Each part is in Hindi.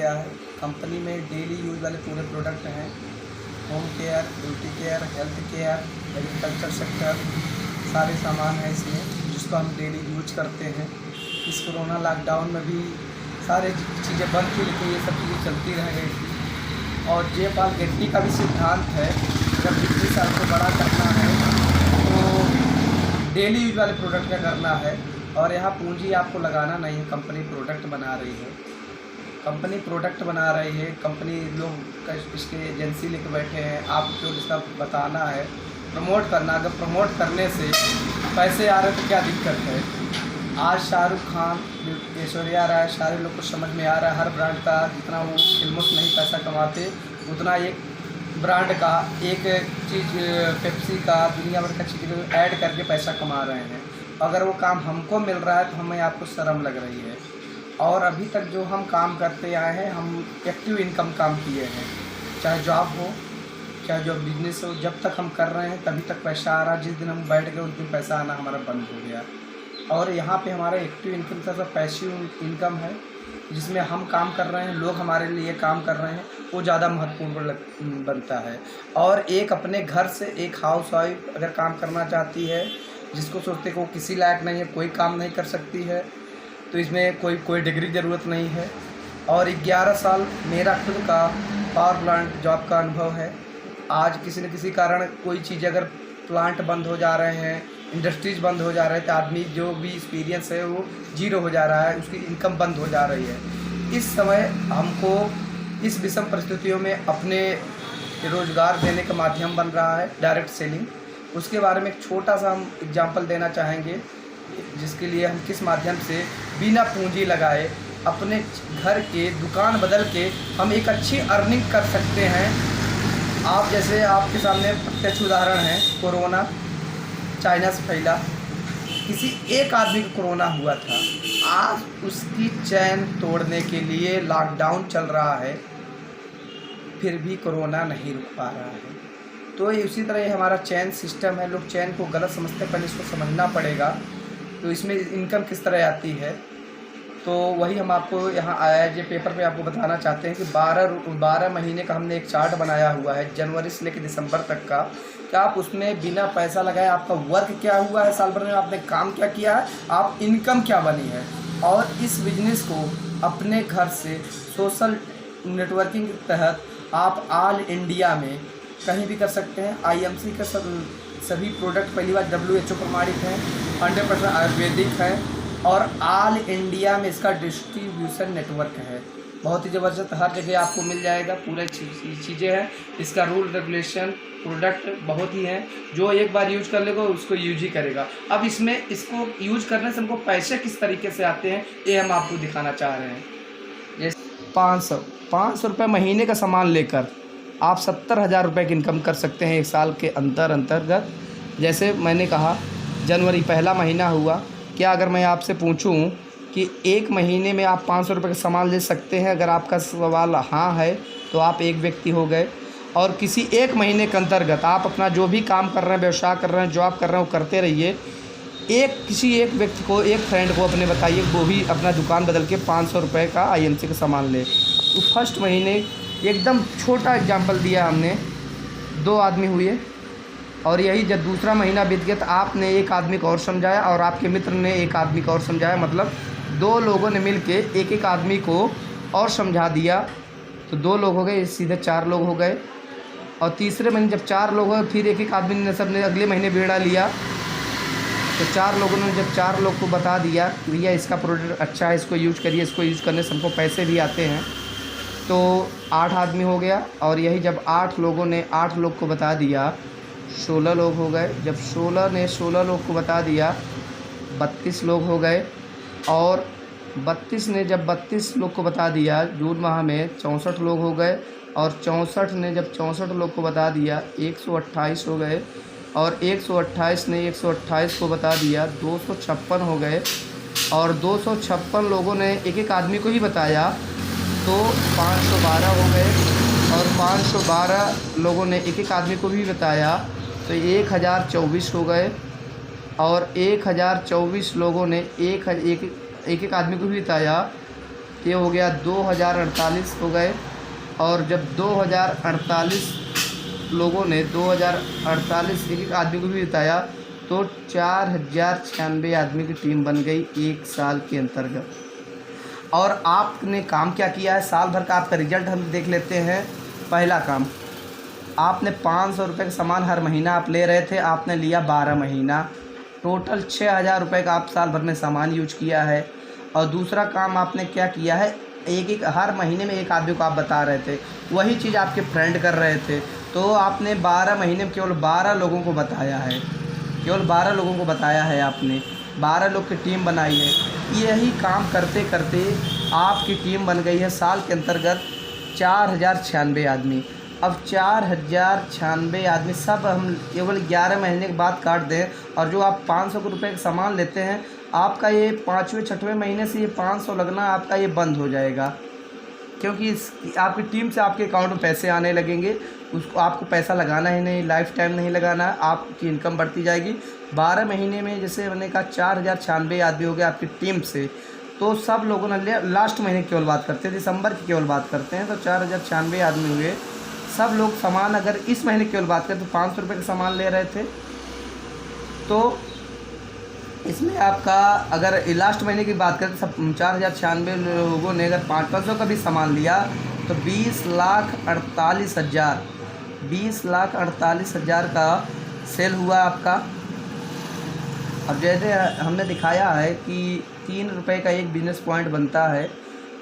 गया है। कंपनी में डेली यूज़ वाले पूरे प्रोडक्ट हैं। Home care, beauty care, health care, agriculture sector, सारे सामान हैं इसमें जिसको हम डेली यूज करते हैं। इस कोरोना लॉकडाउन में भी सारी चीज़ें बंद थी, लेकिन ये सब चीज़ें चलती रह गई थी। और जयपाल गेट्टी का भी सिद्धांत है, अगर बिजनेस आपको बड़ा करना है तो डेली यूज वाले प्रोडक्ट का करना है। और यहाँ पूंजी आपको लगाना नहीं है, कंपनी प्रोडक्ट बना रही है। कंपनी प्रोडक्ट बना रही है, कंपनी लोग इसके एजेंसी लेके बैठे हैं, आपको इसका बताना है, प्रमोट करना। अगर प्रमोट करने से पैसे आ रहे तो क्या दिक्कत है। आज शाहरुख खान, ऐश्वर्या राय, सारे लोग को समझ में आ रहा है हर ब्रांड का जितना वो फिल्मों से नहीं पैसा कमाते उतना एक ब्रांड का एक चीज़ पेप्सी का दुनिया भर का चीज़ ऐड करके पैसा कमा रहे हैं। अगर वो काम हमको मिल रहा है तो हमें आपको शर्म लग रही है। और अभी तक जो हम काम करते आए हैं, हम एक्टिव इनकम काम किए हैं, चाहे जॉब हो चाहे जो बिजनेस हो, जब तक हम कर रहे हैं तभी तक पैसा आ रहा है। जिस दिन हम बैठ गए उस दिन पैसा आना हमारा बंद हो गया। और यहाँ पे हमारा एक्टिव इनकम से पैसिव इनकम है, जिसमें हम काम कर रहे हैं, लोग हमारे लिए काम कर रहे हैं, वो ज़्यादा महत्वपूर्ण बनता है। और एक अपने घर से एक हाउस वाइफ अगर काम करना चाहती है, जिसको सोचते कि वो किसी लायक नहीं है, कोई काम नहीं कर सकती है, तो इसमें कोई डिग्री ज़रूरत नहीं है। और 11 साल मेरा खुद का पावर प्लांट जॉब का अनुभव है। आज किसी न किसी कारण कोई चीज़ अगर प्लांट बंद हो जा रहे हैं, इंडस्ट्रीज़ बंद हो जा रहे हैं, तो आदमी जो भी एक्सपीरियंस है वो जीरो हो जा रहा है, उसकी इनकम बंद हो जा रही है। इस समय हमको इस विषम परिस्थितियों में अपने रोज़गार देने का माध्यम बन रहा है डायरेक्ट सेलिंग। उसके बारे में एक छोटा सा हम एग्जांपल देना चाहेंगे, जिसके लिए हम किस माध्यम से बिना पूंजी लगाए अपने घर के दुकान बदल के हम एक अच्छी अर्निंग कर सकते हैं। आप जैसे आपके सामने प्रत्यक्ष उदाहरण है, कोरोना चाइना से फैला, किसी एक आदमी को कोरोना हुआ था, आज उसकी चैन तोड़ने के लिए लॉकडाउन चल रहा है, फिर भी कोरोना नहीं रुक पा रहा है। तो ये उसी तरह हमारा चैन सिस्टम है। लोग चैन को गलत समझते हैं, पहले इसको समझना पड़ेगा। तो इसमें इनकम किस तरह आती है, तो वही हम आपको यहाँ आया है, ये पेपर पे आपको बताना चाहते हैं कि 12 महीने का हमने एक चार्ट बनाया हुआ है, जनवरी से लेकर दिसंबर तक का, कि आप उसमें बिना पैसा लगाए आपका वर्क क्या हुआ है, साल भर में आपने काम क्या किया है, आप इनकम क्या बनी है। और इस बिजनेस को अपने घर से सोशल नेटवर्किंग के तहत आप ऑल इंडिया में कहीं भी कर सकते हैं। IMC के सभी प्रोडक्ट पहली बार WHO प्रमाणित हैं, 100% आयुर्वेदिक है, और ऑल इंडिया में इसका डिस्ट्रीब्यूशन नेटवर्क है। बहुत ही ज़बरदस्त, हर जगह आपको मिल जाएगा, पूरे चीज़ें हैं। इसका रूल रेगुलेशन प्रोडक्ट बहुत ही हैं, जो एक बार यूज कर लेगा उसको यूज ही करेगा। अब इसमें इसको यूज करने से हमको पैसे किस तरीके से आते हैं, ये हम आपको दिखाना चाह रहे हैं। जैसे 500 रुपये महीने का सामान लेकर आप 70,000 रुपये की इनकम कर सकते हैं एक साल के अंतर्गत। जैसे मैंने कहा जनवरी पहला महीना हुआ, क्या अगर मैं आपसे पूछूं कि एक महीने में आप 500 रुपये का सामान ले सकते हैं, अगर आपका सवाल हाँ है तो आप एक व्यक्ति हो गए। और किसी एक महीने के अंतर्गत आप अपना जो भी काम कर रहे हैं, व्यवसाय कर रहे हैं, जॉब कर रहे हैं, वो करते रहिए। किसी एक व्यक्ति को, एक फ्रेंड को अपने बताइए, वो भी अपना दुकान बदल के 500 रुपये का IMC का सामान ले। तो फर्स्ट महीने एकदम छोटा एग्जांपल दिया हमने, 2 आदमी हुए, और यही जब दूसरा महीना बीत गया तो आपने एक आदमी को और समझाया और आपके मित्र ने एक आदमी को और समझाया, मतलब 2 लोगों ने मिल के एक आदमी को और समझा दिया, तो 2 लोग हो गए, सीधे 4 लोग हो गए। और तीसरे महीने जब 4 लोग हुए, फिर एक आदमी ने सबने अगले महीने बेड़ा लिया, तो 4 लोगों ने जब 4 लोग को बता दिया कि भैया इसका प्रोडक्ट अच्छा है, इसको यूज करिए, इसको यूज़ करने से हमको पैसे भी आते हैं, तो 8 आदमी हो गया। और यही जब 8 लोगों ने 8 लोग को बता दिया, 16 लोग हो गए। जब 16 ने 16 लोग को बता दिया, 32 लोग हो गए। और 32 ने जब 32 लोग को बता दिया, जून माह में 64 लोग हो गए। और 64 ने जब 64 लोग को बता दिया, 128 हो गए। और 128 ने 128 को बता दिया, 256 हो गए। और 256 लोगों ने एक आदमी को ही बताया, तो 512 हो गए। और 512 लोगों ने एक आदमी को भी बताया, तो 1024 हो गए। और 1024 लोगों ने एक आदमी को भी बताया, ये हो गया 2048 हो गए। और जब 2048 लोगों ने 2048 एक आदमी को भी बताया तो 4096 आदमी की टीम बन गई 1 साल के अंतर्गत। और आपने काम क्या किया है, साल भर का आपका रिजल्ट हम देख लेते हैं। पहला काम, आपने 500 रुपये का सामान हर महीना आप ले रहे थे, आपने लिया 12 महीना, टोटल 6000 रुपये का आप साल भर में सामान यूज किया है। और दूसरा काम आपने क्या किया है, एक हर महीने में एक आदमी को आप बता रहे थे, वही चीज़ आपके फ्रेंड कर रहे थे, तो आपने 12 महीने में केवल 12 लोगों को बताया है, केवल 12 लोगों को बताया है आपने, 12 लोग की टीम बनाई है। यही काम करते करते आपकी टीम बन गई है साल के अंतर्गत 4096 आदमी। अब 4096 आदमी सब हम केवल 11 महीने के बाद काट दें, और जो आप 500 रुपये का सामान लेते हैं, आपका ये 5वें 6वें महीने से ये 500 लगना आपका ये बंद हो जाएगा, क्योंकि आपकी टीम से आपके अकाउंट में पैसे आने लगेंगे। उसको आपको पैसा लगाना ही नहीं, लाइफ टाइम नहीं लगाना, आपकी इनकम बढ़ती जाएगी। 12 महीने में जैसे मैंने कहा 4096 आदमी हो गए आपकी टीम से, तो सब लोगों ने लास्ट महीने की केवल बात करते हैं, दिसंबर की केवल बात करते हैं, तो 4096 आदमी हुए। सब लोग सामान अगर इस महीने की केवल बात करें तो 500 रुपये का सामान ले रहे थे, तो इसमें आपका अगर लास्ट महीने की बात करें तो सब 4096 लोगों ने अगर 500 का भी सामान लिया तो 20,48,000 का सेल हुआ आपका। अब जैसे हमने दिखाया है कि 3 रुपये का एक बिजनेस पॉइंट बनता है,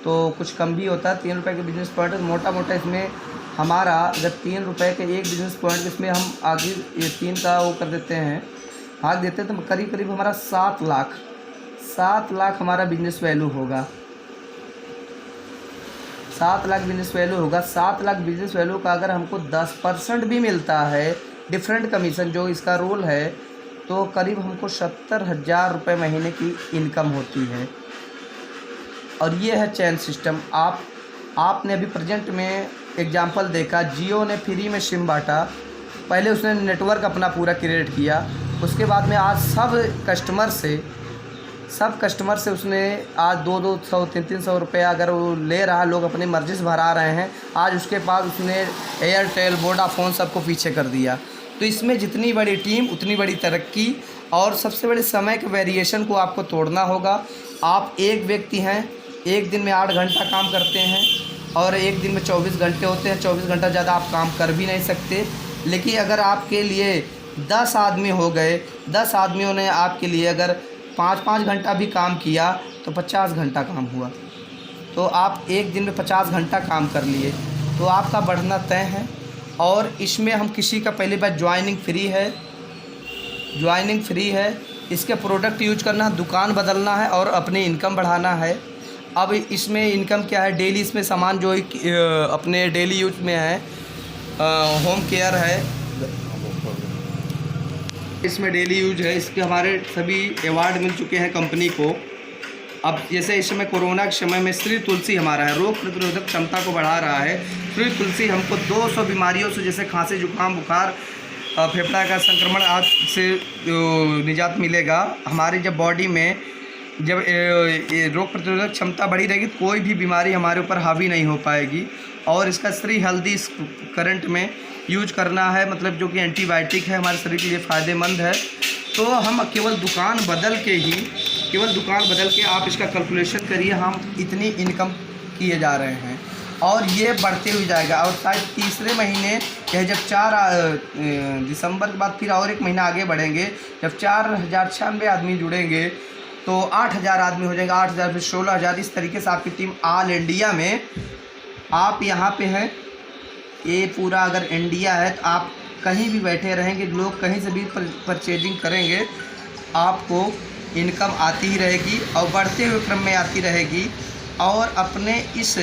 तो कुछ कम भी होता है। 3 रुपये के बिजनेस पॉइंट मोटा मोटा इसमें हमारा अगर 3 रुपये के एक बिजनेस पॉइंट इसमें हम आगे ये 3 का वो कर देते हैं, भाग देते हैं, तो करीब करीब हमारा 7 लाख हमारा बिजनेस वैल्यू होगा। 7 लाख बिजनेस वैल्यू होगा। 7 लाख बिजनेस वैल्यू का अगर हमको 10% भी मिलता है डिफरेंट कमीशन जो इसका रोल है, तो करीब हमको 70,000 रुपये महीने की इनकम होती है। और ये है चैन सिस्टम। आपने अभी प्रेजेंट में एग्जांपल देखा, जियो ने फ्री में सिम बांटा, पहले उसने नेटवर्क अपना पूरा क्रिएट किया, उसके बाद में आज सब कस्टमर से उसने आज 200 300 रुपया अगर वो ले रहा, लोग अपनी मर्ज़ी से भरा रहे हैं, आज उसके पास उसने एयरटेल वोडाफोन सबको पीछे कर दिया। तो इसमें जितनी बड़ी टीम उतनी बड़ी तरक्की, और सबसे बड़े समय के वेरिएशन को आपको तोड़ना होगा। आप एक व्यक्ति हैं, एक दिन में 8 घंटा काम करते हैं और एक दिन में 24 घंटे होते हैं। 24 घंटा ज़्यादा आप काम कर भी नहीं सकते, लेकिन अगर आपके लिए 10 आदमी हो गए, 10 आदमियों ने आपके लिए अगर 5-5 घंटा भी काम किया तो 50 घंटा काम हुआ, तो आप एक दिन में 50 घंटा काम कर लिए, तो आपका बढ़ना तय है। और इसमें हम किसी का पहली बार ज्वाइनिंग फ्री है, इसके प्रोडक्ट यूज करना, दुकान बदलना है और अपनी इनकम बढ़ाना है। अब इसमें इनकम क्या है, डेली इसमें सामान जो अपने डेली यूज में है, होम केयर है, इसमें डेली यूज है, इसके हमारे सभी अवार्ड मिल चुके हैं कंपनी को। अब जैसे इस समय कोरोना के समय में श्री तुलसी हमारा है, रोग प्रतिरोधक क्षमता को बढ़ा रहा है। श्री तुलसी हमको 200 बीमारियों से, जैसे खांसी, जुकाम, बुखार, फेफड़ा का संक्रमण आदि से निजात मिलेगा। हमारी जब बॉडी में जब रोग प्रतिरोधक क्षमता बढ़ी रहेगी, कोई भी बीमारी हमारे ऊपर हावी नहीं हो पाएगी। और इसका श्री हल्दी इस करंट में यूज करना है, मतलब जो कि एंटीबायोटिक है, हमारे शरीर के लिए फ़ायदेमंद है। तो हम केवल दुकान बदल के आप इसका कैलकुलेशन करिए, हम इतनी इनकम किए जा रहे हैं और ये बढ़ते हुए जाएगा। और शायद तीसरे महीने या जब 4 दिसंबर के बाद फिर और एक महीना आगे बढ़ेंगे, जब 4096 आदमी जुड़ेंगे तो 8000 आदमी हो जाएंगे, 8000 फिर 16000, इस तरीके से आपकी टीम ऑल इंडिया में, आप यहाँ पे हैं, ये पूरा अगर इंडिया है तो आप कहीं भी बैठे रहेंगे, लोग कहीं से भी परचेजिंग करेंगे, आपको इनकम आती ही रहेगी और बढ़ते हुए क्रम में आती रहेगी। और अपने इस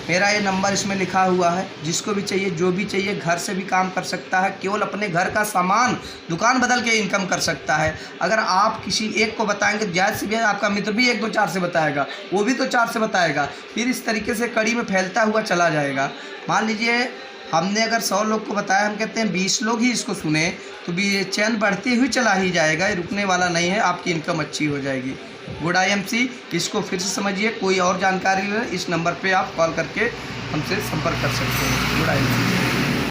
मेरा ये नंबर इसमें लिखा हुआ है, जिसको भी चाहिए, जो भी चाहिए, घर से भी काम कर सकता है, केवल अपने घर का सामान दुकान बदल के इनकम कर सकता है। अगर आप किसी एक को बताएंगे, जायज़ से भी आपका मित्र भी 1 2 4 से बताएगा, वो भी तो 4 से बताएगा, फिर इस तरीके से कड़ी में फैलता हुआ चला जाएगा। मान लीजिए हमने अगर 100 लोग को बताया, हम कहते हैं 20 लोग ही इसको सुने, तो भी ये चैन बढ़ती हुई चला ही जाएगा, ये रुकने वाला नहीं है, आपकी इनकम अच्छी हो जाएगी। Good IMC। इसको फिर से समझिए, कोई और जानकारी ले इस नंबर पे आप कॉल करके हमसे संपर्क कर सकते हैं। Good IMC।